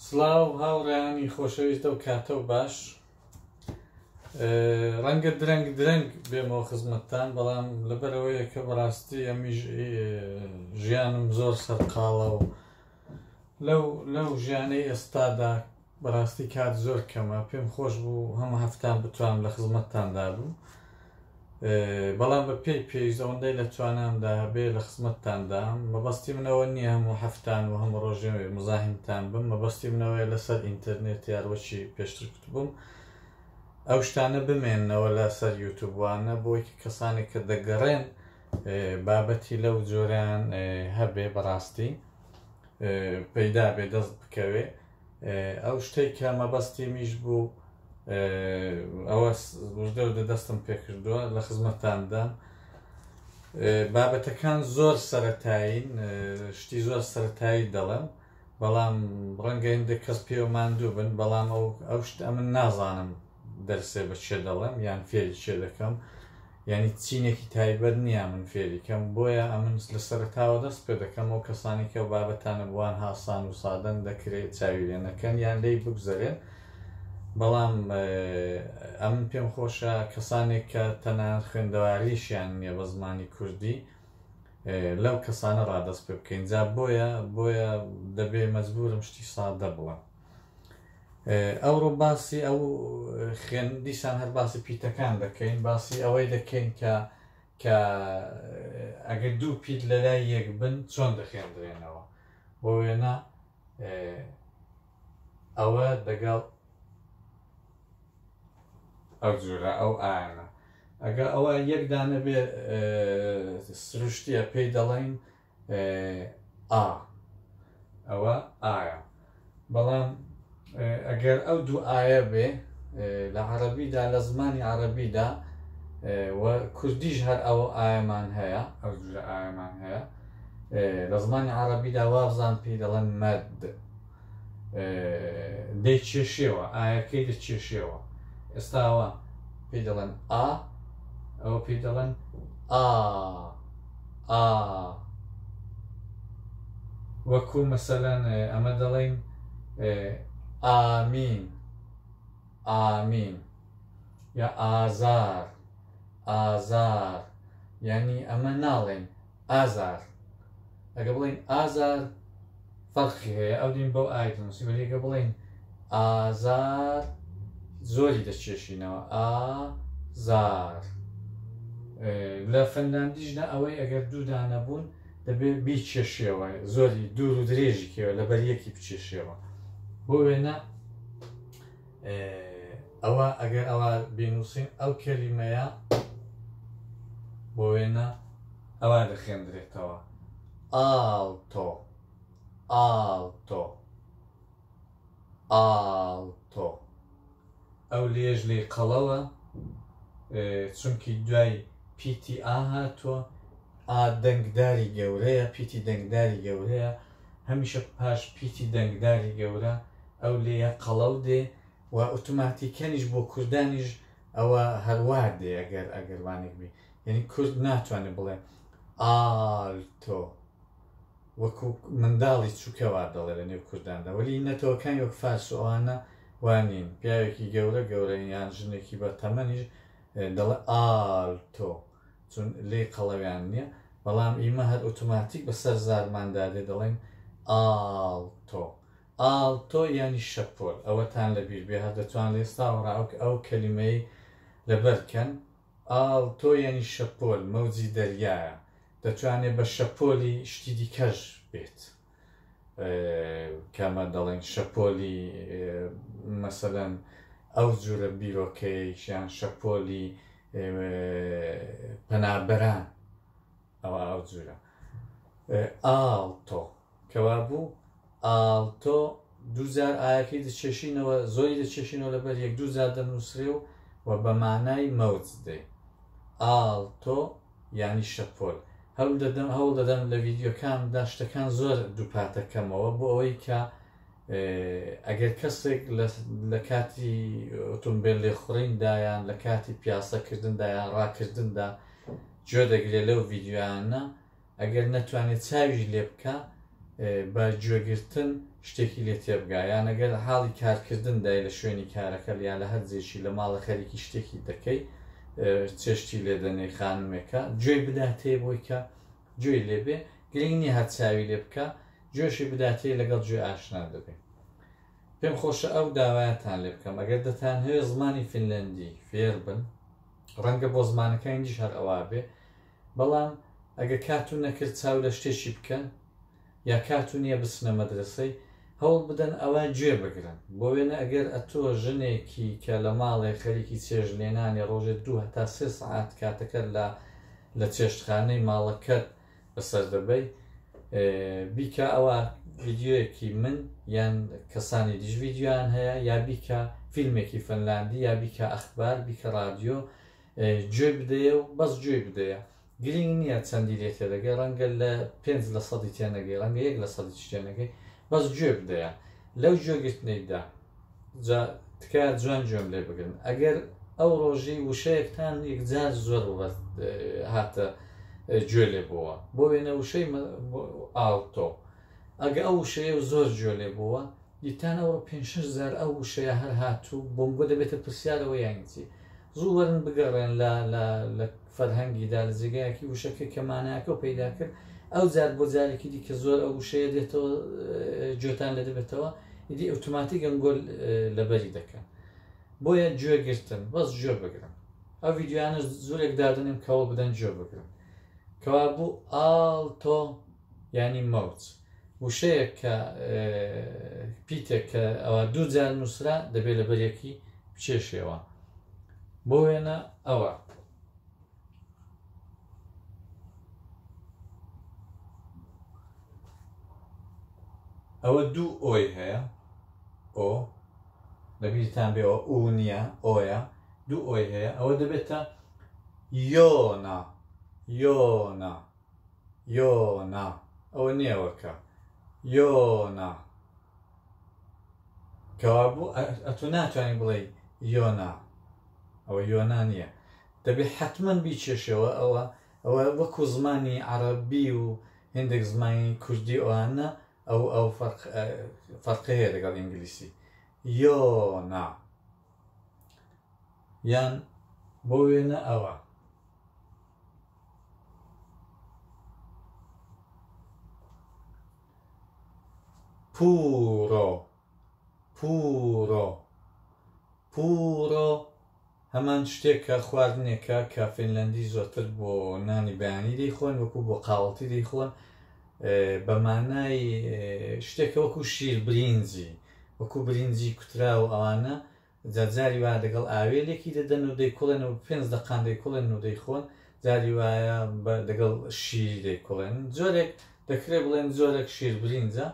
سڵاو هاوڕێیانی خۆشەویستە و کاتە و باش. ڕەنگە درەنگ بێمەوە خزمەتتان، بەڵام لەبەرەوەیە کە بەڕاستی ئەمیش ژیانم زۆر سەرقاڵە و لەو ژیانەی ئێستادا بەڕاستی کات زۆر کەمە. پێم خۆش بوو هەموو هەفتان بتوانم لە خزمەتتاندا بوو، بەڵام بە پێویست ئەوەندەی لە توانامدا هەبێ لە خزمەتتاندام. مەبەستی منەوە نییە هەموو هەفتان و هەموو ڕۆژێ مزاحمتان بم. مەبەستی منەوەی لەسەر ئینتەرنێت یاروەچی پێشتر کوتبووم ئەو شتانە بمێننەوە لەسەر یوتوبوانە بۆی کەسانی کە دەگەڕێن بابەتی لەو جۆرەیان هەبێ بەڕاستی پەیدا بێ دەست بکەوێ. ئەو شتێک کە مەبەستی میش بوو ئەوە وژدە و دەستم پێکردووە لە خزمەتتاندام. بابەتەکان زۆر سەرەتایین، شتی زۆر سەرەتایی دەڵێم، بەڵام ڕەنگە هەندێک کەس پێوە ماندوو بن، بەڵام ئەو شت من نازانم دەرسێ بە چێ دەڵێم یان فێری چێ دەکەم، ینی چینێکی تایبەت نییە من فێریکەم، بۆیە ئەمن لە سەرەتاوە دەست پێ دەکەم ئەو کەسانی کە بابەتانە بوان هاسان و سادەن دەکرێت چاوی لێ نەکەن یان لێی بگوزەرێن. بەڵام ئەمن پێم خۆشە کەسانێک کە تەنانەت خوێندەواریشیان نییە بە زمانی کوردی لەو کەسانە ڕادەست پێ بکەین. جا بۆیە دەبێ مەجبورم شتی سادە بڵێم. ئەوڕۆ باسی ئەو خوێندیسان هەر باسی پیتەکان دەکەین، باسی ئەوەی دەکەین کە ئەگەر دوو پیت لە لای یەک بن چۆن دەخێندرێنەوە. بۆ وێنە ئەوە دەگەڵ ئەو جۆرە ئەو ئاەنە ئەگە ئەوە یەکدانە بێ سروشتیە پێی دەڵێن ئا، ئەوە ئایە. بەڵام ئەگەر ئەو دوو ئایە بێ لە عەرەبیدا، لە زمانی عەرەبیدا و کوردیش هەر ئەو ئایەمان هەیە، ئەو جۆرە ئایەمان هەیە لە زمانی عەرەبیدا وابزان پێی دەڵێن مەد، دەیکێشێەوە، ئایەکەی دەکێشێەوە. ئێستا ئەوە پێی دەڵێن ئا، ئەوە پێی دەڵێن ئا ئا. وەکو مەسەلەن ئەمە دەڵێن ئامین ئامین یا ئازار ئازار، یعنی ئەمە ناڵێن ئازار. ئەگە بڵێن ئازار فەرقی هەیە، ئەو دین بەو ئایتنوسی، وەلی ئەگە بڵێن ئازار زۆری دەچێشینەوە، ئازار. لە فەنلاندیشدا ئەوەی ئەگەر دوودانە بوون دەبێت بیکێشێەوە، زۆری دوور و درێژی کێوە لەبەر یەکی بچێشێەوە. بۆ وێنە ئەوە ئەگەر ئەوە بینووسین ئەو کەلیمەیە بۆ وێنە ئەوە دەخێندرێتەوە ئاڵتۆ ئاڵتۆ ئاڵتۆ. ئەو لێژ لێ قەڵەوە چونکی دوای پیتی ئا هاتووە، ئا دەنگداری گەورەیە، پیتی دەنگداری گەورەیە، هەمیشە پاش پیتی دەنگداری گەورە ئەو لێیە قەڵەو دێ و ئۆتۆماتیکەنیش بۆ کوردانیش ئەوە هەروار دێ. ئەگەروانێک بی، یعنی کورد ناتوانێت بڵێ ئالتۆ وەکو منداڵی چووکەوا دەڵێ لە نێو کورداندا، وەلی نەتەوەکان وەک فارس و ئەوانە وانین. پیاوێکی گەورە یان ژنێکی بە تەمەنیش دەڵێ ئالتۆ چون لێ قەڵەویان نییە، بەڵام ئیمە هەر ئۆتۆماتیک بەسەر زارماندادێ دەڵێن ئاڵتۆ. ئاڵتۆ یانی شەپۆل. ئەوەتان لەبیر بێ، هەر دەتوان لە ئێستاوەڕا ئەو کەلیمەی لەبەرکەن. ئاڵتۆ یانی شەپۆل، مەوجی دەریایە، دەتوانێت بە شەپۆلی شتی دیکەش بێت. کەمە دەڵێن شەپۆلی مەسەلەن ئەو جۆرە بیرۆکەیشیان شەپۆلی پەنابەران، ئەو جۆرە. ئاڵتۆ کەوا بوو ئاڵتۆ دووجار ئایەکەی دەچێشینەوە، زۆری دەچێشینەوە لەبەر یەک دووجار دەنووسرێ و بە مانای مەوج دێ. ئاڵتۆ یانی شەپۆل. هەوڵ دەدەم لە ڤیدیۆکاندا شتەکان زۆر دووپاتەکەمەوە بۆ ئەوەی کە ئەگەر کەسێک لە کاتی ئۆتۆمبیل لێخوڕیندا یان لە کاتی پیاسەکردندا یان بە گوێگرتن شتێکی لێ تێبگا یان ئەگەر حاڵی کارکردن دای لە شوێنی کارەکە یان لە هەرجێکی لە ماڵە خەریکی شتێکی دەکەی چێشتی لێ دەنێ خانمێکە گوێی بداتێ بۆی کە گوێی لێبێ گرنگ نیە هەر چاوی لێ بکە گوێشی بداتێ لەگەڵ گوێ ئاشنا دەبێت. پێم خۆشە ئەو داوایەتان لێ بکەم ئەگەر دەتان هەیە زمانی فینلەندی فێر بن ڕەنگە بۆ زمانەکانیش هەر ئەوا بێ بەڵام ئەگە کاتون نەکرد چاو لە شتێکی بکەن یا کاتون نیە بچنە مەدرسەی هەوڵ بدەن ئەوە گوێ بگرن بۆ وێنە ئەگەر ئەتۆ ژنێکی کە لە ماڵێ خەریکی چێژلێنانی ڕۆژێت 2 هەتا 3 سەعات کاتەکەت لە چێشتخانەی ماڵەکەت بەسەر دەبەی بیکە ئەوە ڤیددیۆیەکی من یان کەسانی دیش ڤیددیۆیان هەیە یا بیکە فیلمێکی فنلاندی یا بیکە ئەخبار بیکە رادیۆ گوێ بدەیە و بەس گوێ بدەیە گرنگ نییە چەندی لێ تێدەگەی ڕەنگە لە 5% تێنەگەی ڕەنگە 1% تێنەگەی بەس گوێ بدەیە لەو گوێگرتنەیدا تکایە جوان گوێم لێ بگرن ئەگەر ئەو ڕۆژی وشەیەکتان یەکجار زۆر هاتە گوێ لێ بووە بۆ وێنە وشەی ئاڵتۆ ئەگە ئەو وشەیە و زۆر گوێ لێ بووە دیتان ئەوە 5,000 ئەو وشەیە هەر هاتوو بۆم بۆ دەبێتە پرسیارەوە یانگی زوو وەرن بگەڕێن لە فەرهەنگیدا لە جێگایەکی وشەکە کەمانایەکە و پەیدا کرد ئەو جار بۆ جارێکی دیکە زۆر ئەو وشەیە دێتەوە گوێتان لە دەبێتەوە ئیدی ئۆتۆماتیک ئەنگۆل لەبەری دەکەن بۆیە گوێگرتن بەس گوێ بگرن ئەو ڤیددیۆیانە زۆرێک دادنێم کەوە بدەن گوێ بگرن کەوا بوو ئاڵتۆ ینی مەوت وشەیەک کە پیتێک کە ئەوە 2 جار نووسرا دەبێت لە بەرێکی بچێشێەوە بۆ وێنە ئەوە ئەوە 2 ئۆی هەیە ئۆ لەبیرتان بێەوە ئو نییە ئۆیە 2 ئۆی هەیە ئەوە دەبێتە یۆنا یۆنا یۆنا ئەوە نییەوەکە یۆنا کەوا بوو ئەتو ناتوانین بڵێ یۆنا ئەوە یۆنا نییە دەبێت حتمما بیچێشەوە ئەوە وەکو زمانی عەرەبی و هێندێک زمانی کوردی ئەوانە ئەو فەرقی هەیە لەگەڵ ئینگلیسی یۆنا یان بۆ وێنە ئەوە پورۆ پورۆ پورۆ هەمان شتێکە خواردنێکە کە فینلەندی زۆرتر بۆ نانی بەیانی دەیخۆن وەکو بۆ قاوەڵتی دەیخۆن بە مانای شتێکە وەکو شیر برینجی وەکو برینجی کوترا و ئەوانە جاری وایە لەگەڵ ئاوێلێکی دەدەن و دەیکوڵێن و 5 دقان دەیکوڵێن و دەیخۆن جاری وایە لەگەڵ شیری دەیکوڵێن جۆرێک دەکرێت بڵێن جۆرێک شیر برینجە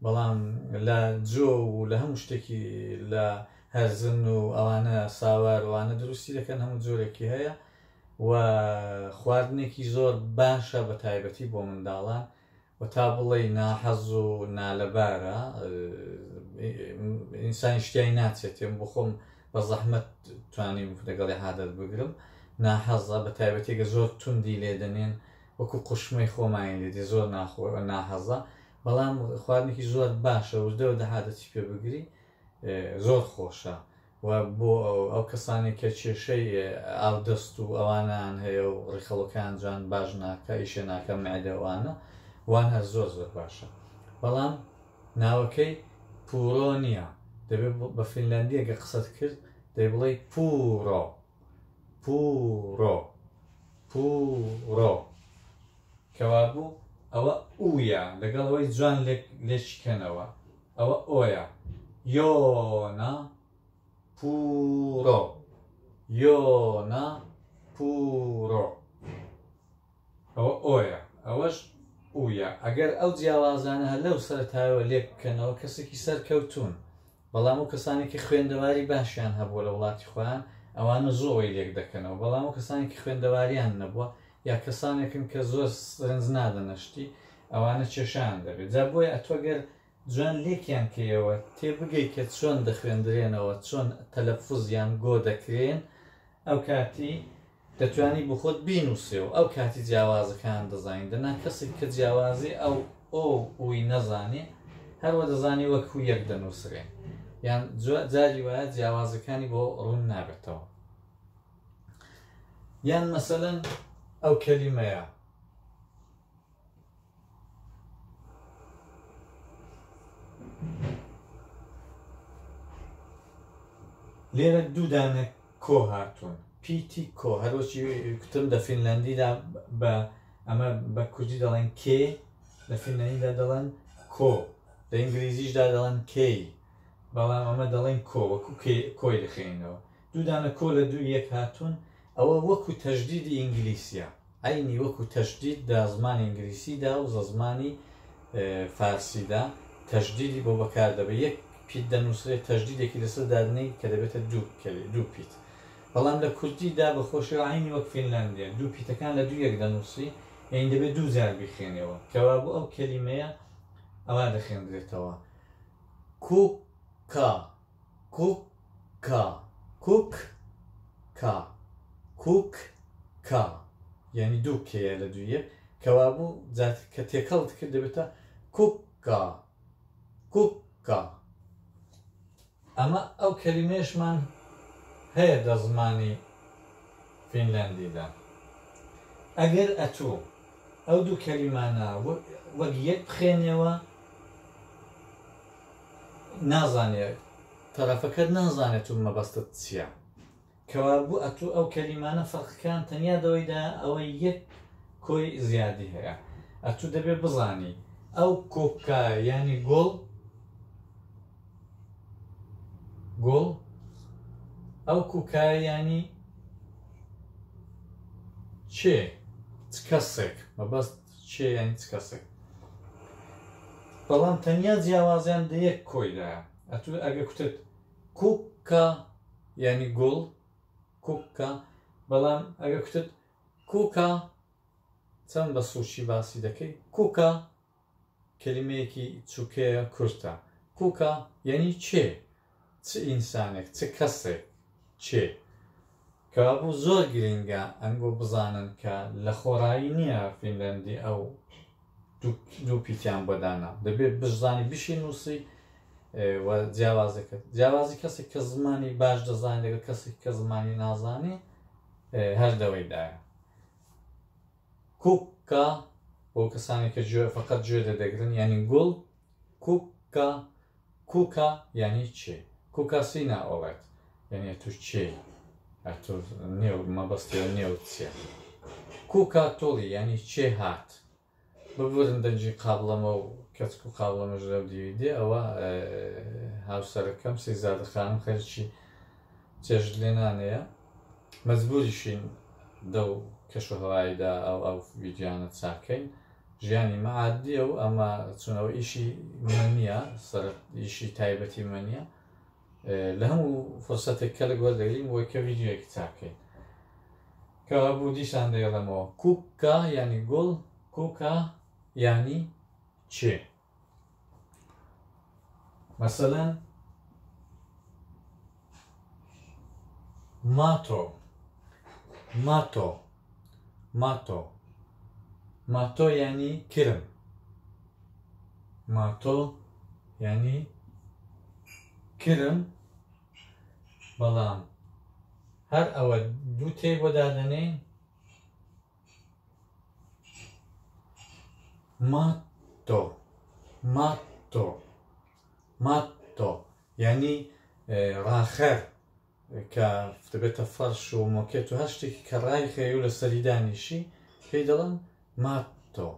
بەڵام لە جۆ و لە هەموو شتێکی لە هەرزن و ئەوانە ساوارەوانە دروستی دەکەن هەموو جۆرێکی هەیە و خواردنێکی زۆر باشە بە تایبەتی بۆ منداڵان و تا بڵێ ناحەز و نالەبارە ئینسانی شتیای ناچێتێم بۆ خۆم بە زەحمەت توانیم لەگەڵی عادەت بگرم ناحەزە بە تایبەتێکە زۆر توندی لێ دەنێن وەکو قوشمەی خۆمایان لێدی زۆر ناحەزە بەڵام خواردنێکی زۆر باشە و دەوە دەهادەتی پێ بگری زۆر خۆشە و بۆ ئەو کەسانی کە کێشەی ئاودەست و ئەوانان هەیە و ڕێخەڵەکان جوان باش ناکە ئیشە ناکە مەعدەوانە وان هەر زۆر زۆر باشە بەڵام ناوەکەی پورۆ نییە دەبێت بە فینلەندی ئەگە قسەت کرد دەی بڵێ پورۆ پورۆ پورۆ کەوا بوو ئەوە ئوویە لەگەڵەوەی جوان لێشکەنەوە ئەوە ئۆیە یۆنا پورۆ یۆنا پورۆ ئەوە ئۆیە ئەوەش ئوویە ئەگەر ئەو جیاوازانە هەر لەو سەرتایەوە لێ بکەنەوە کەسێکی سەرکەوتون بەڵام و کەسانێکی خوێندەواری باشیان هەبووە لە وڵاتی خۆیان ئەوانە زۆرەوەی لێک دەکەنەوە بەڵام و کەسانێکی خوێندەواریان نەبووە یا کەسانێکن کە زۆر سرنج نادەنەشتی ئەوانە کێشان دەبێت جا بۆیە ئەتۆگەر جوان لێکیان کەیەوە تێبگەی کە چۆن دەخوێندرێنەوە چۆن تەلەفوزیان گۆ دەکرێن ئەو کاتی دەتوانی بخۆت بینوسێ و ئەو کاتی جیاوازەکان دەزانین دەنا کەسێک کە جیاوازی ئەو ئۆ ئوی نەزانێ هەروە دەزانی وەکو یەک دەنووسرێ یان جاری وایە جیاوازەکانی بۆ ڕوون نابێتەوە یان مەسەلەن ئەو کەلیمەیە لێرە دوودانە کۆ هاتوون پیتی کۆ هەروەکی کوتم لە فینلاندیدا بە ئەمە بە کوردی دەڵێن کێ لە فینلاندیدا دەڵێن کۆ لە ئینگلیزیشدا دەڵێن کێی بەڵام ئەمە دەڵێن کۆ وەکو کۆی دەخێنەوە دوودانە کۆ لە دوو یەک هاتوون ئەوە وەکو تەشدیدی ئینگلیسیە عینی وەکو تەشدید دا زمانی ئینگلیسیدا و زمانی فارسیدا تەشدیدی بۆ بەکار دەبێت یەک پیت دەنووسێت تەشدیدێکی لەسەر دادنەی کە دەبێتە دوو پیت بەڵام لە کوردیدا بەخۆشی عینی وەک فینلاندیە دوو پیتەکان لە دوو یەک دەنووسی یعنی دەبێت دوو جار بخێنێەوە کەوا بۆ ئەو کەلیمەیە ئەوە دەخێنرێتەوە کوکا کوکا کوککا کوککا یعنی دوو کەیە لە دوویە کەوا بوو کە تێکەڵت کرد دەبێتە کوککا کوککا ئەمە ئەو کەلیمێشمان هەیە لە زمانی فینلاندیدا ئەگەر ئەتوو ئەو دوو کەلیمانە وەک یەک بخێنێەوە نازانێت تەرەفەکەت نازانێت و مەبەستت چییە کەوا بوو ئەتوو ئەو کەلیمانە فەرقەکان تەنیا دەوەیدا ئەوەی یەک کۆی زیادی هەیە ئەتوو دەبێت بزانی ئەو کۆکا ینی گۆڵ ئەو کوکایە ینی چێ چ کەسێک مەبەست چێ ینی چ کەسێک بەڵام تەنیا جیاوازیان دە یەک کۆیدایە ئەتوو ئەگە کوتت کوکا ینی گوڵ کوکا بەڵام ئەگە کوتت کوکا چەند بە سوچی باسی دەکەی کوکا کەلیمەیەکی چووکەیە کورتە کوکا ینی چێ چ ئینسانێک چ کەسێک چێ کەوا بوو زۆر گرنگە ئەنگۆ بزانن کە لە خۆڕایی نییە فینلاندی ئەو دوو پیتیان بەدانا دەبێت بزانی بشی نووسی جیاوازی کەسێک کە زمانی باش دەزانێت لەگەڵ کەسێک کە زمانی نازانێ هەر دەوەیدایە کوکا بۆ کەسانی کە فقط گوێ دەدەگرن ینی گوڵ کوکا کوکا ینی چێ کوکا سینا ئۆڵێت یعنی تو چێ نێو مەبەستی نێو چیە کوکا تۆڵی ینی چێ هات ببورن دەنجی قابلەمە و کەچک و قابلەمەش لەو دیویدێ ئەوە هاوسەرەکەم سێزادەخانم خەرچی چێژ لێنانەیە مەجبوریشین دەو کەشوهەواییدا ئەو ڤیدیۆیانە چاکەین ژیانی مەعادیە و ئەمە چونەوە ئیشی من نییە ئیشی تایبەتی من نییە لە هەموو فرسەتێک کە لە گۆردەگرین بۆی کە ڤیدیۆیەکی چاکەین کەوا بوو دیسان دەیڵەمەوە کوکا ینی گوڵ کوکا ینی چێ مەسەلەن ماتۆ ماتۆ ماتۆ ماتۆ ینی کرم ماتۆ ینی کرم بەڵام هەر ئەوە دوو تێ بۆ دادەنێن ماتۆ ماتۆ ماتۆ ینی ڕاخەر کە دەبێتە فەرش و مۆکێت و هەر شتێکی کە ڕای خێ و لە سەریدانیشی پێی دەڵێن ماتۆ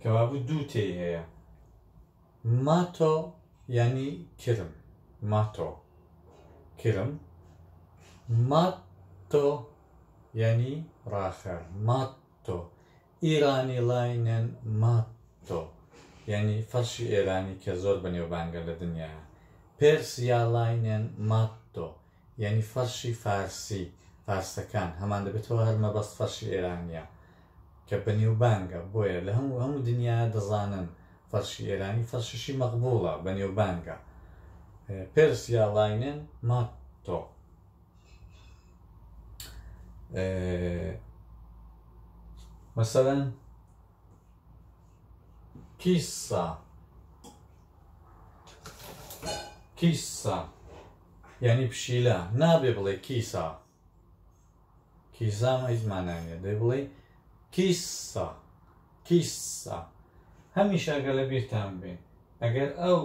کەوا بوو دوو تێ هەیە ماتۆ ینی کرم ماتۆ کرم ماتۆ ینی ڕاخەر ماتۆ ئیرانی لاینەن ماتۆ ینی فەرشی ئێرانی کە زۆر بەنێوبانگە لە دنیاە پێرسیا لاینەن ماتۆ ینی فەرشی فارسی فارسەکان هەمان دەبێتەوە هەر مەبەست فەرشی ئێرانیە کە بەنێوبانگە بۆیە لە هەموو دنیا دەزانن فەرشی ئێرانی فەرششی مەقبوڵە بەنێوبانگە پێرسیا لاینەن ماتۆ مەسەلەن کیسا کیسا یعنی پشیلە نابێ بڵێ کیسا کیسام هیچ مانایە دەی بڵێ کیسا کیسا هەمیشە ئەگەر لە بیرتان بێن ئەگەر ئەو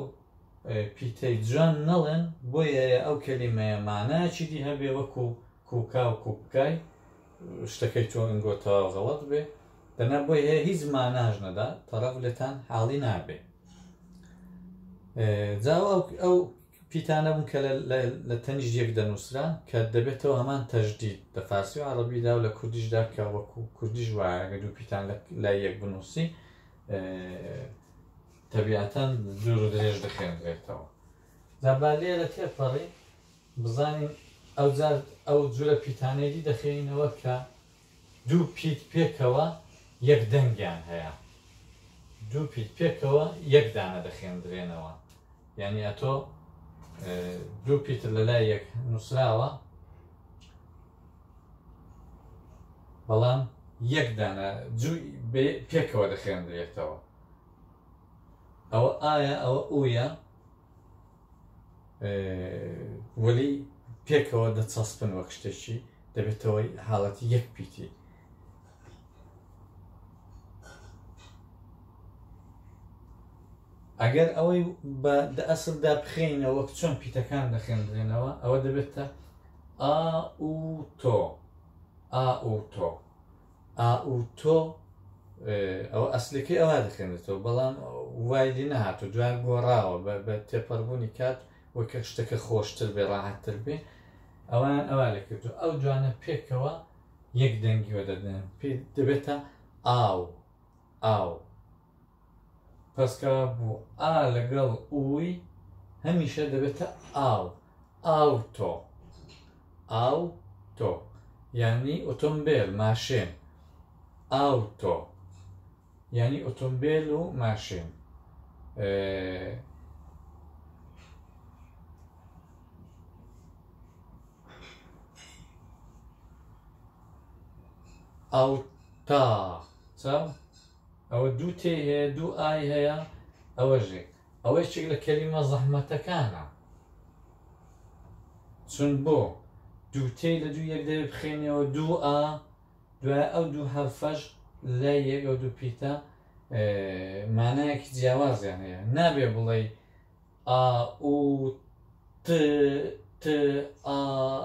پیتەی جوان نەڵێن بۆیە ئەو کەلیمەیە مانایەکی دی هەبێ وەکو کوکا و کوکای شتەکەی تۆ ئەنگۆتەوە غەڵەت بێ دەنا بۆی هەیە هیچ ماناژ نەدا تەڕەف لێتان حاڵی نابێ جاوە ئەو پیتانە بوون کە لە تەنیش یەک دەنووسران کە دەبێتەوە هەمان تەجدید لە فارسی و عەرەبیدا و لە کوردیشدا کە وەکو کوردیش وایە ئەگەر دوو پیتان لای یەک بنووسی تەبیعەتەن دوور و درێژ دەخێنرێتەوە جا با لێرە تێپەڕی بزانین ئەو جورە پیتانێری دەخێنینەوە کە دوو پیت پێکەوە یەک دەنگیان هەیە دوو پیت پێکەوە یەک دانە دەخێنرێنەوە یعنی ئەتۆ دوو پیتر لە لای یەک نووسراوە بەڵام یەک دانە پێکەوە دەخێنرێتەوە ئەوە ئایا ئەوە ئوویە وەلی پێکەوە دەچەسپن وەک شتێکی دەبێتەوەی حاڵەتی یەک پیتی ئەگەر ئەوەی بە ئەسڵدا بخێنەوە وەک چۆن پیتەکان دەخێنرێنەوە ئەوە دەبێتە ئاوتۆ ئاوتۆ ئاوتۆ ئەوە ئەسلەکەی ئەوە دەخێنێتەوە بەڵام وایلی نەهاتوو دوای گۆڕاوە بە تێپەڕبوونی کات وەکە شتەکە خۆشتر بێ ڕاحەتتر بێ ئەوان ئەوە لەکردو ئەو جوانە پێکەوە یەک دەنگیوە دەدەن پێ دەبێتە ئاو ئاو پەسکەوە بوو ئا لەگەڵ ئووی هەمیشە دەبێتە ئاو ئاوتۆ ئاوتۆ یعنی ئۆتۆمبیل ماشین ئاوتۆ یعنی ئۆتۆمبیل و ماشین ئاوتا چاو ئەوە دوو تێ هەیە دوو ئای هەیە ئەوەژێ ئەوەیەک لە کەلیمە زەحمەتەکانە چون بۆ دوو تێ لە دوو یەک دەوێت بخێنەوە دوو ئا دوای ئەو دوو هەرفەش لای یەک ئەو دوو پیتە مانایەکی جیاوازیان هەیە نابێ بڵێ ئا ئو ت ت ئا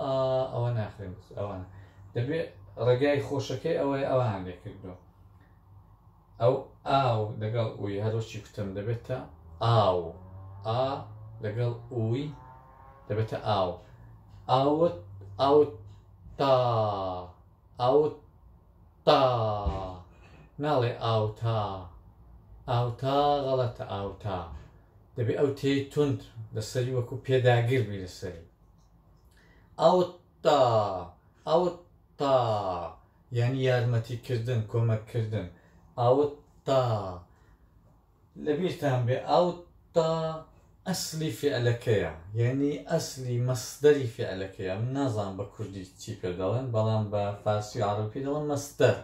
ئا ئەوە ناخرێن ئەوانە دەبێت ڕێگای خۆشەکەی ئەوەی ئەوان لێکردووە ئەو ئاو لەگەڵ ئووی هەرۆکی کوتم دەبێتە ئاو ئا لەگەڵ ئووی دەبێتە ئاو ئاوت ئاوتا ئاوتا ناڵێ ئاوتا ئاوتا غەڵەتە ئاوتا دەبێت ئەو تێی تند لەسەری وەکو پێداگیر بی لەسەری ئاوتا ئاوتا یعنی یارمەتیکردن کۆمەککردن ئاوتا لەبیرتان بێ ئاوتا ئەسلی فعلەکەیە یعنی ئەسلی مەسدەری فعلەکەیە من نازانم بە کوردی چی پێ دەڵێن بەڵام بە فارسی و عەرەبی دەڵێن مەسدەر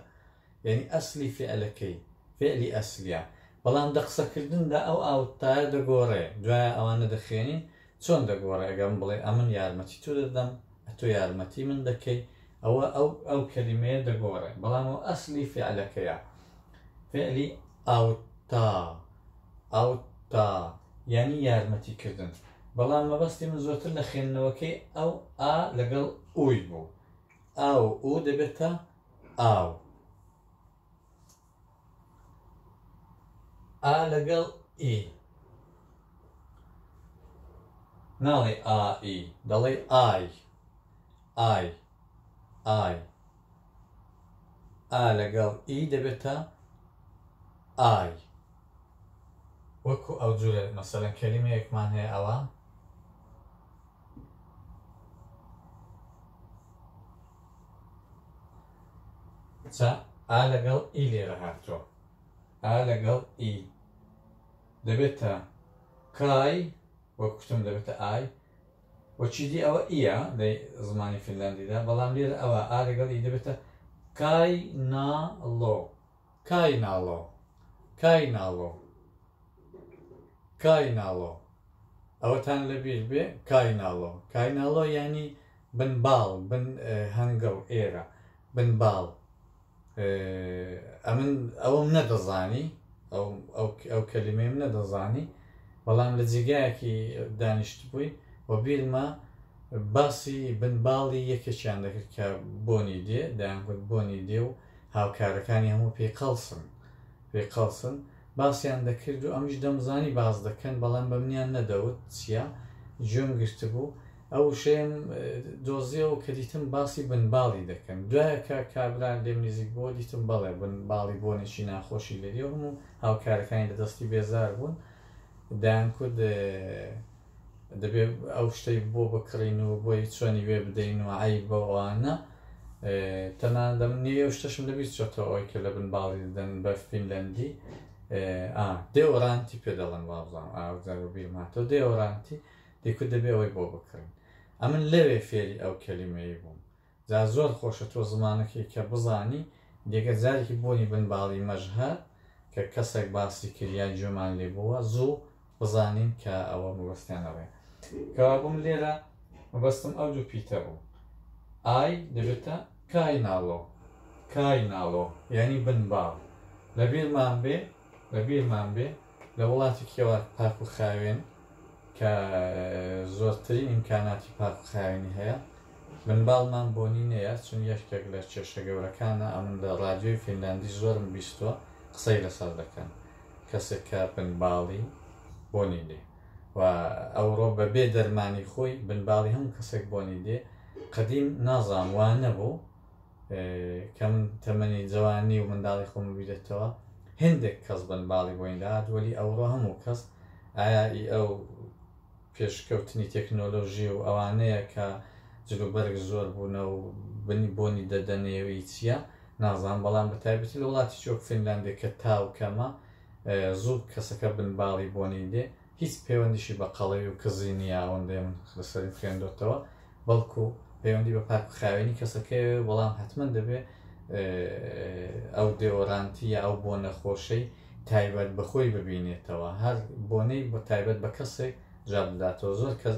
یعنی ئەسلی فعلەکەی فعلی ئەسلیە بەڵام دە قسەکردندا ئەو ئاوتایە دەگۆڕێ دوایە ئەوانە دەخوێنین چۆن دەگۆڕێ ئەگەم بڵێ ئەمن یارمەتی تۆ دەدەم ئەتۆ یارمەتی من دەکەی ئەوە ئەو کەلیمەیە دەگۆڕێ بەڵام ئەو ئەسلی فعلەکەیە فعلی ئاوتا ئاوتا یعنی یارمەتیکردن بەڵام مەبەستی من زۆرتر لە خوێندنەوەکەی ئەو ئا لەگەڵ ئووی بوو ئاو ئوو دەبێتە ئاو ئا لەگەڵ ئی ناڵێ ئائی دەڵێ ئای ئای ئای ئا لەگەڵ ئی دەبێتە ئای وەکو ئەو جورە مەسەلەن کەلیمەیەکمان هەیە ئەوە چا ئا لەگەڵ ئی لێرە هاتووە ئا لەگەڵ ئی دەبێتە کای وەکوتم دەبێتە ئای وەچی دی ئەوە ئیە لە زمانی فینلاندیدا بەڵام لێرە ئەوە ئا لەگەڵ ئی دەبێتە کای ناڵۆ کای ناڵۆ کای ناڵۆ کایناڵۆ ئەوەتان لەبیر بێ کایناڵۆ یعنی بنباڵ بن هەنگڵ ئێرە بنباڵ ئەوم نەدەزانی ئەو کەلیمەیم نەدەزانی بەڵام لە جێگایەکی دانیشت بووی و بیرمە باسی بنباڵی یەکێکیان دەکرد کە بۆنی دێ دایانگوت بۆنی دێ و هاوکارەکانی هەموو پێقەڵسن باسییان دەکرد و ئەمیش دەمزانی باز دەکەن بەڵام بە منیان نەدەوت چییە گوێم گرت بوو ئەو شێم دۆزیەوە کە دیتم باسی بنباڵی دەکەن دوایە کە کابران لێم نزیک بۆ دیتم بەڵێ بنباڵی بۆنێکی ناخۆشی لێری هەموو هاوکارەکانی لە دەستی بێزار بوون دایانکرد دەبێت ئەو شتەی بۆ بکڕین و بۆی چۆنی وێ بدەین و عیب بەوانە تەنان نێوێ شتەشم لەبیست چۆتەوە ئەوەی کە لە بنباڵی دەدەن بە فینلەندی دێوەڕانتی پێ دەڵێن وابزانم ئاوزار و بیرماتەوە دێوەڕانتی دیکو دەبێ ئەوەی بۆ بکڕین ئەمن لەوێ فێری ئەو کەلیمەی بووم جا زۆر خۆشە تۆ زمانەکەی کە بزانی دیگە جارێکی بۆنی بنباڵی مەژهەر کە کەسێک باسی کردیا گوێمان لێ بووە زوو بزانین کە ئەوە مەبەستیانەوێ کەوا بووم لێرە مەبەستم ئەو دوو پیتە بوو ئای دەبێتە کایناڵۆ یعنی بنباڵ لەبیرمان بێ لە وڵاتێکیەوە پاک و خاوێن کە زۆرترین ئیمکاناتی پاک و خاوێنی هەیە بنباڵمان بۆنی نەیە چون یەکێک لە کێشە گەورەکانە ئەمن لە ڕادیۆی فینلاندی زۆرم بیستووە قسەی لەسەر دەکەن کەسێک کە بنباڵی بۆنی دێ و ئەوڕۆ بەبێ دەرمانی خۆی بنباڵی هەموو کەسێک بۆنی دێ قەدیم نازام وان نەبوو کە من تەمەنی جوانی و منداڵی خۆم بیرێتەوە هێندێک کەس بنباڵی بۆین داهات وەلی ئەوڕۆ هەموو کەس ئایا ئەو پێشکەوتنی تەکنۆلۆژی و ئەوانەیە کە جلوبەرگ زۆر بوونە و بۆنی دەدەنێوی چییە نازان بەڵام بە تایبەتی لە وڵاتی چۆک فینلاندێک کە تاو کەمە زوو کەسەکە بنباڵی بۆنی دێ هیچ پەیوەندیشی بە قەڵەوی و کزی نییە ئەوەندەی من لەسەری خوێندۆتەوە بەڵکو پەیوەندی بە پاک خاوێنی کەسەکە بەڵام حتمما دەبێت ئەو دێوەڕانتی یا ئەو بۆ نەخۆشەی تایبەت بەخۆی ببینێتەوە هەر بۆنەی بە تایبەت بە کەسێک جا بداتەوە زۆر کەس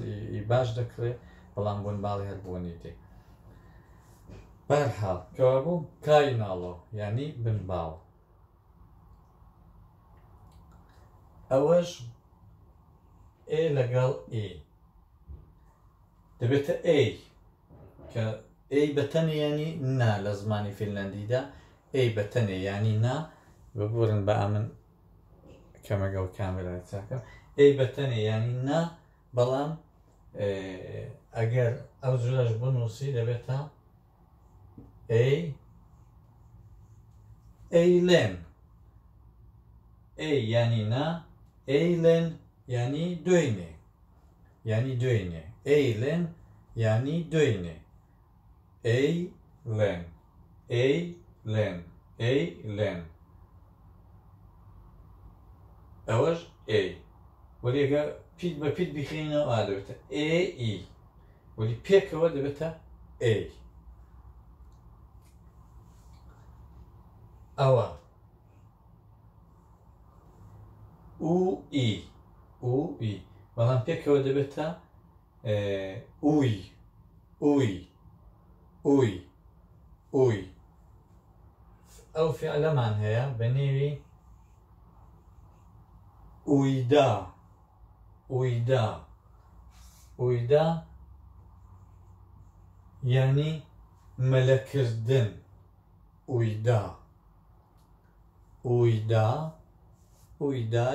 باش دەکرێت بەڵام بنباڵی هەر بۆنی دێ بەرحاڵ کەوا بوو کایناڵۆ یعنی بنباڵ ئەوەش ئێ لەگەڵ ئێ دەبێتە ئەی کە ئەی بەتەنێ ینی نا لە زمانی فینلاندیدا ئەی بەتەنێ ینی نا ببورن بە ئەمن کەمەگە و کامێرای چاکە ئەی بەتەنێ ینی نا بەڵام ئەگەر ئەو جۆرەش بنووسی دەبێتە ئەیلێن ئەی ینی نا ئەیلێن ینی دوێنێ ئەیلێن ینی دوێنێ ئەیلێن ئەوەش ئەی وەریگە پیت بە پیت بخینەوە ئادەبێتە ئێئی وەلی پێکەوە دەبێتە ئەی ئەوە ئوئی بەڵام پێکەوە دەبێتە ئوی ئەو فعلەمان هەیە بە نێوی ئویدا یعنی مەلەکردن ئویدا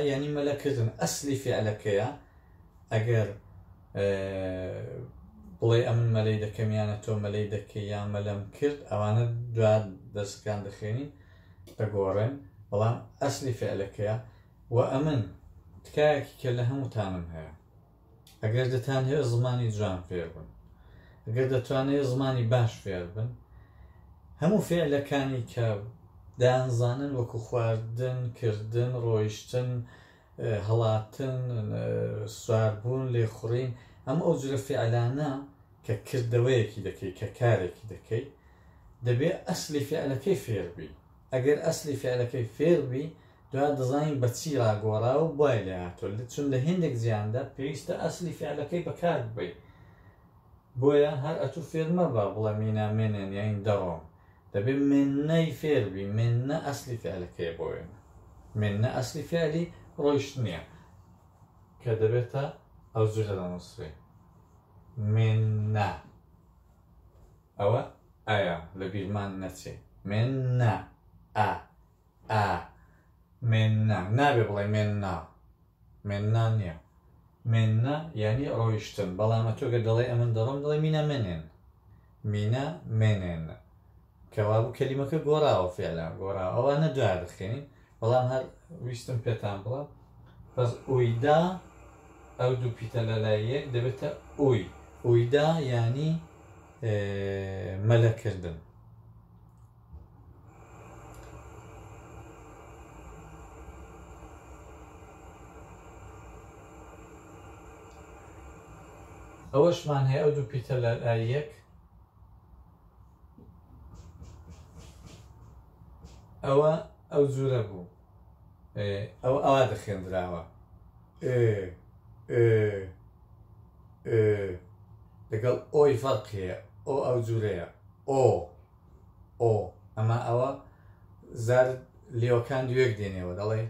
یعنی مەلەکردن ئەسلی فعلەکەیە ئەگەر بڵێ ئەمن مەلەی دەکەم یانە تۆ مەلەی دەکەی یان مەلەم کرد ئەوانە دوا دەستەکان دەخێنین دەگۆڕێن بەڵام ئەسلی فعلەکەیە و ئەمن تکایەکی کە لە هەمووتانم هەیە ئەگەر دەتان هەیە زمانی جوان فێر بن ئەگەر دەتوانێت زمانی باش فێر بن هەموو فعلەکانی کە دانزانن وەکو خواردن کردن ڕۆیشتن هەڵاتن سواربوون لێخوڕین ئەم ئەو جورە فعلانە کە کردەوەیەکی دەکەی کە کارێکی دەکەی دەبێت ئەسلی فعلەکەی فێربی ئەگەر ئەسلی فعلەکەی فێربی دوای دەزانین بەچی ڕاگۆڕاوە بۆیە لێ هاتووە چون لە هێندێک جیاندا پێویستە ئەسلی فعلەکەی بەکار ببەی بۆیە هەر ئەتوو فێر مەبە بڵێ مینا مێنێن یاین دەڕۆم دەبێت منەی فێربی منە ئەسلی فعلەکەی بۆیە منە ئەسلی فعلی ڕۆیشت نییە کە دەبێتە ئەو جورە دەنووسێ منە ئەوە ئایا لە بیرمان نەچێ منە ئا منە نابێ بڵێ منە نییە منە یعنی ڕۆیشتن بەڵامە تۆگە دەڵێ ئەمن دەڕۆم دەڵێ مینە منێن مینە منێن کەوا بوو کەلیمەکە گۆڕاوە فعلا گۆڕاوە ئەوانە دوای دەخێنین بەڵام هەر ویستم پێتان بڵێ پس ئویدا ئەو دوو پیتە لەلای یەک دەبێتە ئویدا یعنی مەلەکردن ئەوەشمان هەیە ئەو دوو پیتە لەلای یەک ئەوە ئەو جوورە بوو ئەوە دەخێنراوە لەگەڵ ئۆی فەرقیە ئۆ ئەو جوورەیە ئۆ ئەمە ئەوە زار لێوەکان دوێک دێنێەوە دەڵێ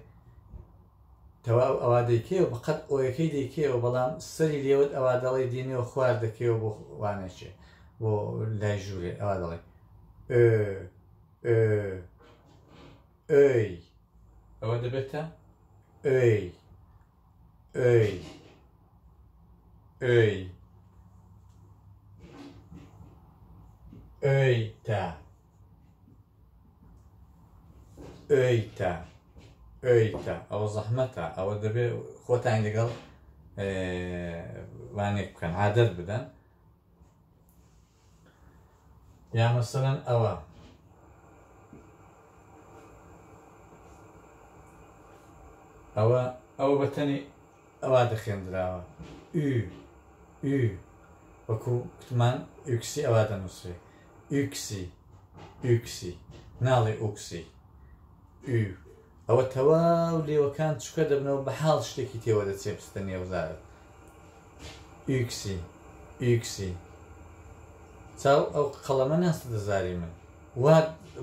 تەواو ئەوا دەیکەوە بەقەت ئۆیەکەی دەیکەوە بەڵام سەری لێوت ئەوا دەڵێ دێنێەوە خوار دەکەوە بۆ وانەچێ بۆ لای ژوورێ ئەوە دەڵێ ئەی ئەوە دەبێتە ئەیتا ئەوە زەحمەتە ئەوە دەبێت خۆتان لەگەڵ وانێک بکەن عادەت بدەن یا مەسەڵەن ئەوە بەتەنی ئەوا دەخێنراوە وەکو کتمان ئوکسی ئەوا دەنووسێ ئوکسی ناڵێ ئوکسی ئەوە تەواو لێوەکان چکە دەبنەوە بە حاڵ شتێکی تێوە دەچێ بستە نێوزارت ئوکسی چاو ئەو قەڵەمە ناستە دەزاری من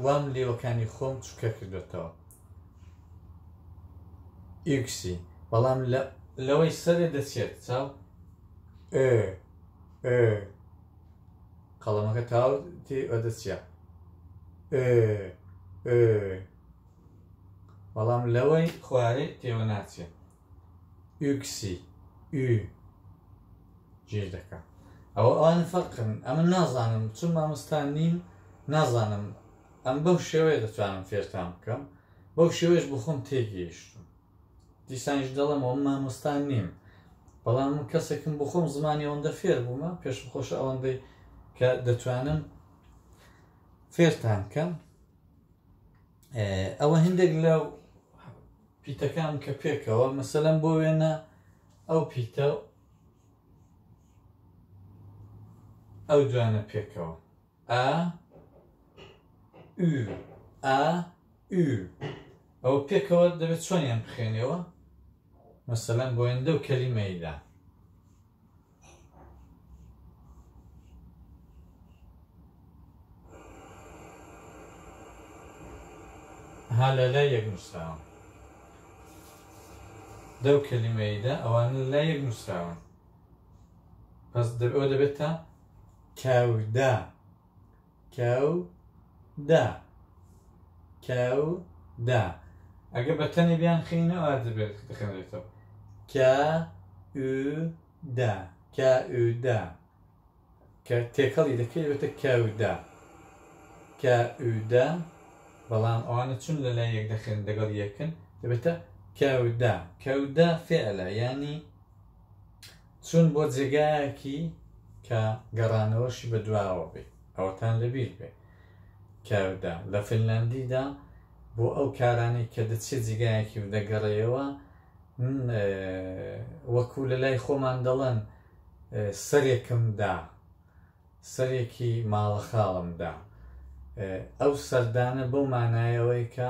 وام لێوەکانی خۆم چکە کردوێتەوە ئوکسی بەڵام لەوەی سەرێ دەچێت چاو قەڵەمەکە تاو تێوە دەچێت بەڵام لەوەی خوارێ تێوە ناچێت ئوکسی گیر دەکەم ئەوانە فەرقن ئەمە نازانم چون مامۆستا نیم نازانم ئەم بەو شێوەیە دەتوانم فێرتان بکەم بەو شێوەیەش بۆ خۆم تێگەیشتم دیسانیش دەڵێم ئەوە مامۆستا نیم بەڵام من کەسێکم بۆ خۆم زمانی ئەوەندە فێر بوومە پێش خۆشە ئەوەندەی کە دەتوانم فێرتان بکەم ئەوە هەندێک لەو پیتەکان کە پێکەوە مەسەلەن بۆ وێنە ئەو پیتە ئەو دوانە پێکەوە ئەو پێکەوە دەبێت چۆنیان بخێنێەوە مەسەلەن بۆ وێندە و کەلیمەیدا ها لە لای یەک نووسراوە دەو کەلیمەیدا ئەوانە لای یەک نووسراون پس ئەوە دەبێتە کەودا ئەگە بە تەنی بیان خینەوە دەبێت دەخێنرێتەوە کەودا کە تێکەڵی دەکەی دەبێتە کەودا بەڵام ئەوانە چون لە لای یەک دەخێن دەگەڵ یەکن دەبێتە کەودا فعلە ینی چون بۆ جێگایەکی کە گەڕانەوەشی بە دواوە بێ ئەوەتان لەبیر بێ کەودا لە فنلەندیدا بۆ ئەو کارانەی کە دەچێت جێگایەکی و دەگەڕێەوە وەکو لە لای خۆمان دەڵێن سەرێکی ماڵە خاڵمدا ئەو سەردانە بەو مانایەوەی کە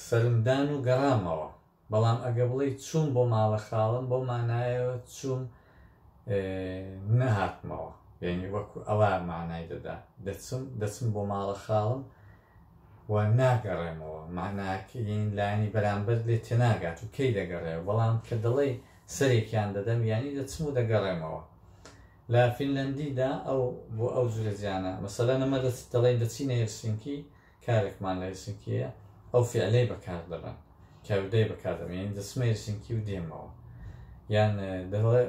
سەرمدان و گەڕامەوە بەڵام ئەگە بڵێ چوون بۆ ماڵە خاڵم بۆ مانایەوە چوون نەهاتمەوە یعنی وەکو ئەوە مانای دەدا دەچم بۆ ماڵە خاڵم و ناگەڕێمەوە معناکەین لانی بەرامبەر لێ تێناگات و کەی دەگەڕێەوە بەڵام کە دەڵێ سەرێکیان دەدەم ینی دەچم و دەگەڕێمەوە لە فینلەندیدا ئەو بۆ ئەو جورە جیانە مەسەلەن ئەمە دەڵێن دەچینە هێلسینکی کارێکمان لە هێلسینکیە ئەو فعلەی بەکار دەبن کەودەی بەکاردەبن یعنی دەچمە هێلسینکی و دێمەوە یان دەڵێ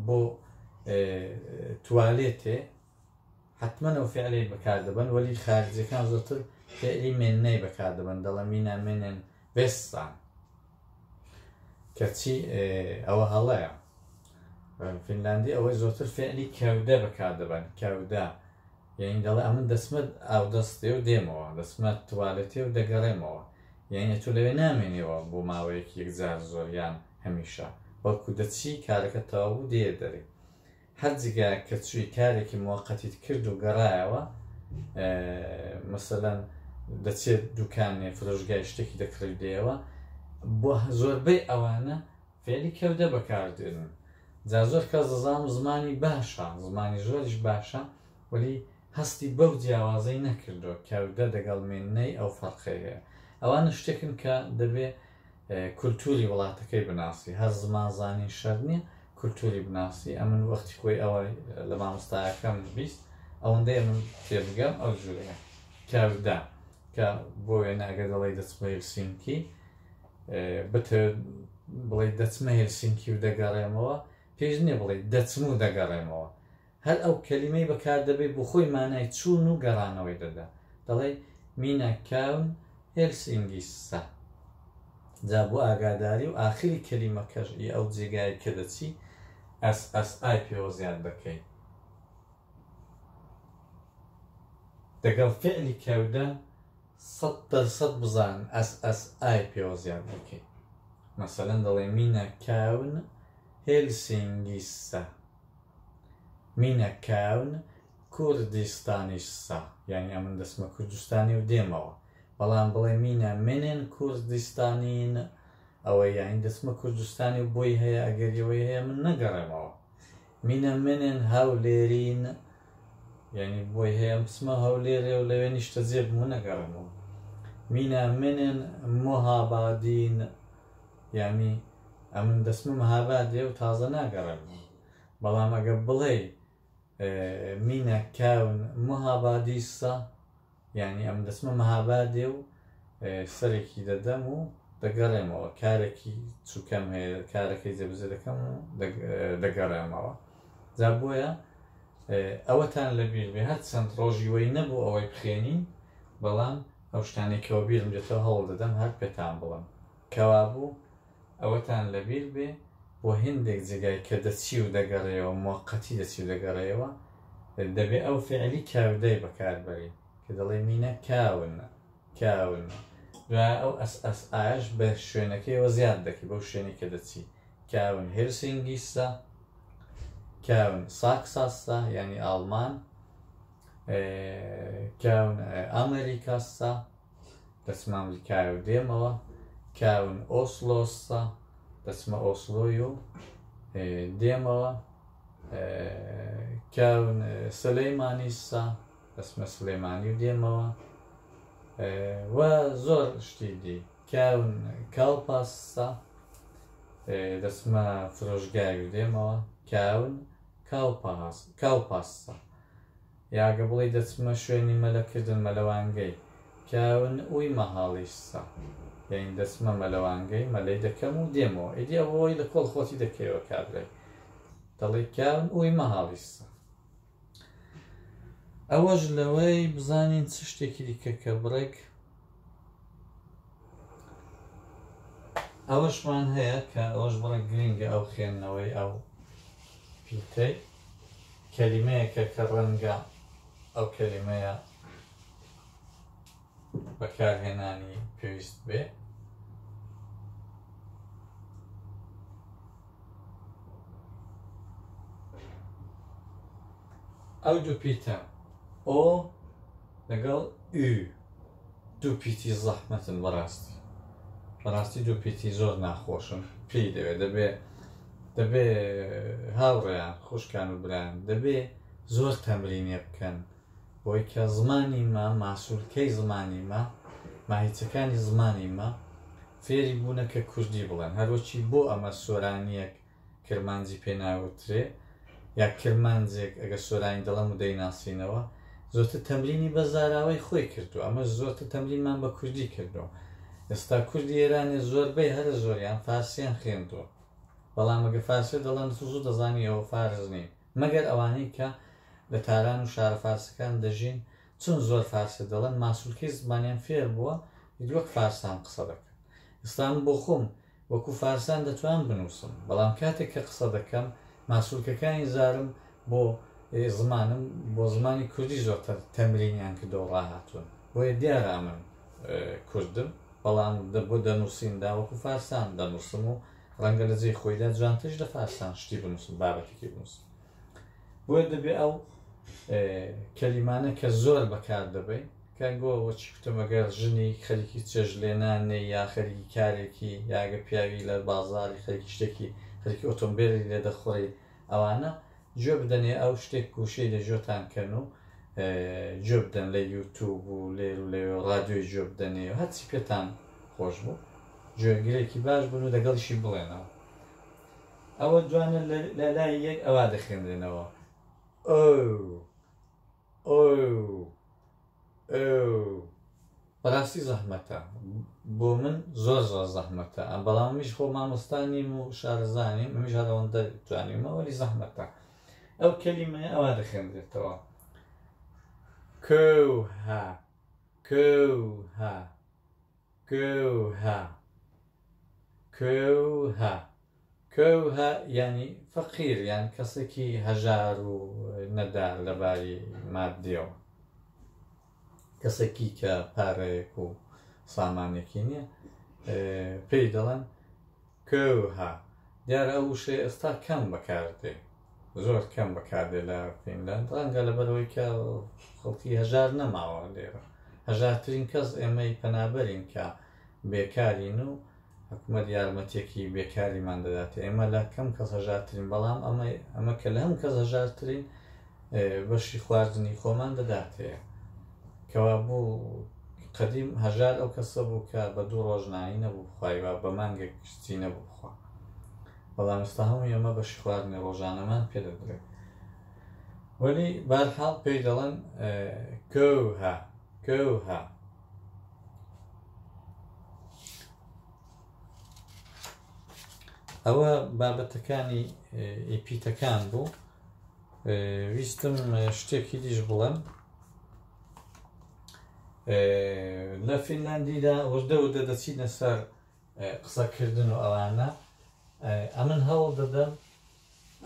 بۆ توالێتێ حتمما ئەو فعلەی بەکاردەبن وەلی خارجیەکان زۆرتر فعلی مێنەی بەکاردەبن دەڵێ مینە مێنێن وێستان کەچی ئەوە هەڵەیە فینلاندی ئەوەی زۆرتر فعلی کەودە بەکاردەبن کەودە یعنی دەڵێ ئەمن دەسمە ئاودەستێ و دێمەوە دەسمە توالێتێ و دەگەڕێمەوە یعنی تو لەوێ نامێنیەوە بۆ ماوەیەکی یەکجار زۆریان هەمیشە بەڵکو دەچی کارەکە تەواو دێ دەری هەر جگە کە چووی کارێکی موقەتیت کرد و گەڕایەوە مەسەلەن دەچێت دوکانێ فرۆشگای شتێکی دەکڕی دێەوە بۆ زۆربەی ئەوانە فعلی کەودە بەکاردێنن جا زۆر کەس دەزانم زمانی باشە زمانی زۆریش باشە وەلی هەستی بەو جیاوازەی نەکردو کەودە دەگەڵ مێنەی ئەو فەرقەی هەیە ئەوانە شتێکن کە دەبێ کولتوری وڵاتەکەی بناسی هەر زمان زانی شەر نییە کولتوری بناسی ئەمن وەختی خۆی ئەوە لە مامۆستایەکەم بیست ئەوەندەی من تێبگەم ئەو جوورەیە کەودە کە بۆ وێنە ئەگە دەڵێ دەچمە هێلسینکی بتە بڵێ دەچمە هێلسینکی و دەگەڕێمەوە پێش نییە بڵێ دەچم و دەگەڕێمەوە هەر ئەو کەلیمەی بەکار دەبێت بۆ خۆی مانای چوون و گەڕانەوەی دەدا دەڵێ مینە کاون هێلسینگیسە جا بۆ ئاگاداری و ئاخری کەلیمەکەش ئەو جێگای کە دەچی SSI پێوە زیاد بکەیت دەگەڵ فعلی کەودە 100% بزان SSI پێوە زیاد بکەیت مەسەلەن دەڵێ مینە کاون هێلسینگیسە مینە کاون کوردستانیسە یعنی ئەمن دەسمە کوردستانی و دێمەوە بەڵام بڵێ مینە منێن کوردستانین ئەوە یانی دەسمە کوردستانی و بۆی هەیە ئەگەریەوەی هەیە من نەگەڕێمەوە مینە منێن هەولێرین یعنی بۆی هەیە بسمە هەولێرێ و لەوێ نیشتە جێ بمو نەگەڕێمەوە مینە منێن مۆهابادین یعنی ئەمن دەسمە مەهابادێ و تازە ناگەڕێمەوە بەڵام ئەگە بڵێ مینە کاون مۆهابادیسە یعنی ئەم دەسمە مەهابادێ و سەرێکی دەدەم و دەگەڕێمەوە کارێکی چووکەم هەیە کارەکەی جێبەجێ دەکەم و دەگەڕێمەوە جا بۆیە ئەوەتان لەبیر بێ هەر چەند ڕۆژی وەی نەبوو ئەوەی بخێنین بەڵام ئەو شتانێکەوە بیرم دێتەوە هەوڵ دەدەم هەر پێتان بڵم کەوا بوو ئەوەتان لەبیر بێ بۆ هێندێک جێگای کە دەچی و دەگەڕێەوە موقەتی دەچی و دەگەڕێەوە دەبێ ئەو فعلی کاودەی بەکاربەری کە دەڵێ مینە کاون کاون دوای ئەو SSIش بە شوێنەکەیەوە زیاد دەکەی بەو شوێنی کە دەچی کاون هێلسینگیسە کاون ساکساسە یعنی ئاڵمان کاون ئەمریکاسە دەچمە ئەمریکایە و دێمەوە کاون ئۆسلۆسە دەچمە ئۆسلۆی و دێمەوە کاون سلەیمانیسە دەچمە سلێمانی و دێمەوە و زۆر شتی دی کاون کاڵپاسە دەچمە فرۆشگای و دێمەوە کاون کاڵپاسە یاگە بڵێ دەچمە شوێنی مەلەکردن مەلەوانگەی کاون ئوی مەهاڵیسە یعنی دەچمە مەلەوانگەی مەلەی دەکەم و دێمەوە ئیدی ئەوەی لە کۆڵ خۆتی دەکەیەوە کابرای دەڵێ کاون ئوی مەهاڵیسە ئەوەش لەوەی بزانین چ شتێکی دیکە کە بڕێک ئەوەشمان هەیە کە ئەوەش بڕێک گرنگە ئەو خوێندنەوەی ئەو پیتەی کەلیمەیەکە کە ڕەنگە ئەو کەلیمەیە بەکارهێنانی پێویست بێ ئەو دوو پیتە ئۆ لەگەڵ دوو پیتی زەحمەتن بەڕاستی دوو پیتی زۆر ناخۆشن پێی دەبێ هاوڕێیان خوشکان و برایان دەبێ زۆر تەمرینێ بکەن بۆی کە زمانی ما ماسوولکەی زمانی ما ماهیچەکانی زمانی ما فێری بوونە کە کوردی بڵێن هەروەکی بۆ ئەمە سۆرانیەک کرمانجی پێناوترێ یا کرمانجێک ئەگە سۆرانی دەڵم و دەیناسینەوە زۆرتر تەمرینی بە زاراوەی خۆی کردو ئەمە زۆرتر تەمرینمان بە کوردی کردو ئێستا کوردی ئێرانی زۆربەی هەرە زۆریان فارسیان خوێندووە بەڵام ئەگە فارسی دەڵێن زوو دەزانی ئەوە فارز نین مەگەر ئەوانەی کە لە تاران و شارە فارسەکان دەژین چون زۆر فارسی دەڵێن ماسوولکەی زمانیان فێر بووە وەک فارسان قسە دەکەن ئێستان بۆ خۆم وەکو فارسان دەتوان بنووسم بەڵام کاتێک کە قسە دەکەم ماسوولکەکانی زارم بۆ زمانم بۆ زمانی کوردی زۆرتر تەمرینیان کردەوە ڕاهاتوون بۆیە دیارە من کوردم بەڵام بۆ دەنووسیندا وەکو فارسان دەنووسم و ڕەنگە لە جێی خۆیدا جوانترش لە فارسان شتی بنووسم بابەتێکی بنووسم بۆیە دەبێ ئەو کەلیمانە کە زۆر بەکار دەبێت کە گۆوەچی کوتەمەگەر ژنی خەریکی چێژ لێنانێ یا خەریکی کارێکی یاگە پیاوی لە بازاری خەریکی شتێکی خەریکی ئۆتۆمبیلی لێ دەخۆڕی ئەوانە گوێ بدەنێ ئەو شتێک کوشەی لە ژۆتان کەن و گوێ بدەن لە یوتیوب و لێر و لێ ڕادیۆی گوێ بدەنێ و هەرچی پێتان خۆش بوو گوێگرێکی باش بن و لەگەڵیشی بڵێنەوە ئەوە جوانە لە لای یەک ئەوا دەخێنرێنەوە بەڕاستی زەحمەتە بۆ من زۆر زەحمەتە بەڵام میش خۆ مامۆستانیم و شارەزانیم ئەمیش هەرەوەندە توانیمە وەلی زەحمەتە ئەو کەلیمەیە ئەوا دەخێنرێتەوە کۆها کۆها کۆها کۆها کۆها یعنی فەقیر یان کەسێکی هەژار و نەدار لەباری مادیەوە کەسێکی کە پارەیەک و سامانێکی نییە پێی دەڵێن کۆها دیارە ئەو وشەی ئێستا کەم بەکاردێ زۆر کەم بەکاردێ لە فینلاند ڕەنگە لەبەرەوەی کە خەڵکی هەژار نەماوە لێرە هەژارترین کەس ئێمەی پەنابەرین کە بێکارین و حکوومەت یارمەتێکی بێکاریمان دەدات ئێمە لە کەم کەس هەژارترین بەڵام ئەمە کە لە هەم کەس هەژارترین بەشی خواردنی خۆمان دەداتەیە کەوا بوو قەدیم هەژار ئەو کەسە بوو کە بە دوو ڕۆژنایی نەبوو بخوایوە بە مانگێک کشتی نەبوو بخوا بەڵام ئێستا هەمووی ئەمە بەشی خواردنی ڕۆژانەمان پێدەدرێت وەلی بەرحاڵ پێی دەڵێن کۆها کۆها ئەوە بابەتەکانی ئیپیتەکان بوو ویستم شتێکی دیش بڵێم لە فینلاندیدا وردە وردە دەچینە سەر قسەکردن و ئەوانە ئەمن هەوڵ دەدەم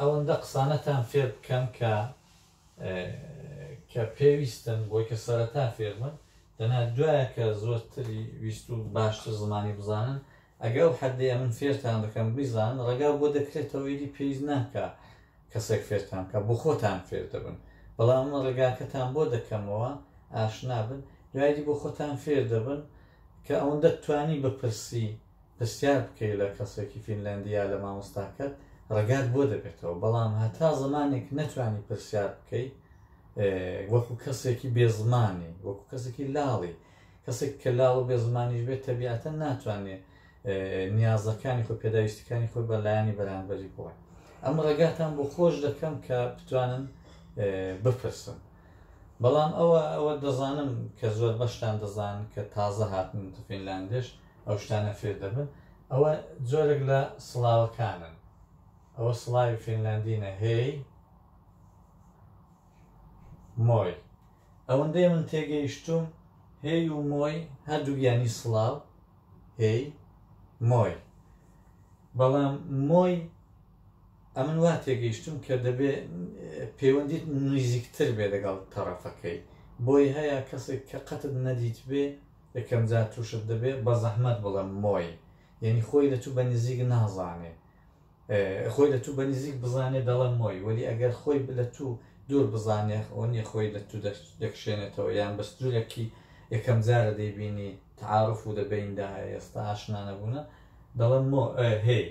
ئەوەندە قسانەتان فێر بکەم کە پێویستن بۆی کە سەرەتا فێرمن دەنا دوایە کە زۆرتری ویست و باشتر زمانی بزانن ئەگە ئەو حەدەیە من فێرتان دەکەم بیزانن ڕێگا بۆ دەکرێتەوە ویدی پێویست ناکە کەسێک فێرتان کە بۆ خۆتان فێر دەبن بەڵام ڕێگاکەتان بۆ دەکەمەوە ئاشنا بن دوایدی بۆ خۆتان فێر دەبن کە ئەوەندە توانی بپرسی پرسیار بکەی لە کەسێکی فینلاندیا لە مامۆستاکەت ڕێگات بۆ دەبێتەوە بەڵام هەتا زمانێک نەتوانی پرسیار بکەی وەکو کەسێکی بێزمانی وەکو کەسێکی لاڵی کەسێک کە لاڵ و بێزمانیش بێت تەبیعەتە ناتوانێت نیازەکانی خۆ پێداویستەکانی خۆی بەلایانی بەرامبەری بڵێن ئەم ڕێگاتان بۆ خۆش دەکەم کە بتوانن بپرسن بەڵام ئەوە دەزانم کە زۆر بەشتان دەزانن کە تازە هاتن فینلاندێش ئەو شتانە فێر دەبن ئەوە جۆرێک لە سڵاوەکانن ئەوە سڵاوی فینلاندینە هێی مۆی ئەوەندەی من تێگەیشتوم هێی و مۆی هەردوو یانی سڵاو هێی مۆی بەڵام مۆی ئەمن وا تێگەیشتم کە دەبێ پەیوەندیت نزیکتر بێ لەگەڵ تەرەفەکەی بۆی هەیە کەسێک کە قەتت نەدیت بێ یەکەم جار تووشت دەبێ بە زەحمەت بڵێم مۆی یعنی خۆی لە تو بە نزیک نازانێ خۆی لە تو بە نزیک بزانێ دەڵێم مۆی وەلی ئەگەر خۆی لە تو دوور بزانێ ئەو نیە خۆی لە تو دەکشێنێتەوە یان بەستورێکی یەکەم جارە دەیبینی تعارف و دەبیندا ئێستا ئاشنا نەبوونە دەڵێن هەی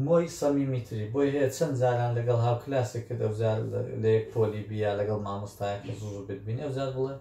مۆی سەمیمیتری بۆی هەیە چەند جاران لەگەڵ هاوکلاسێکت ئەوزار لە یەک پۆلی بیا لەگەڵ مامۆستایەکە زوو بتبینی ئەوزار بڵێ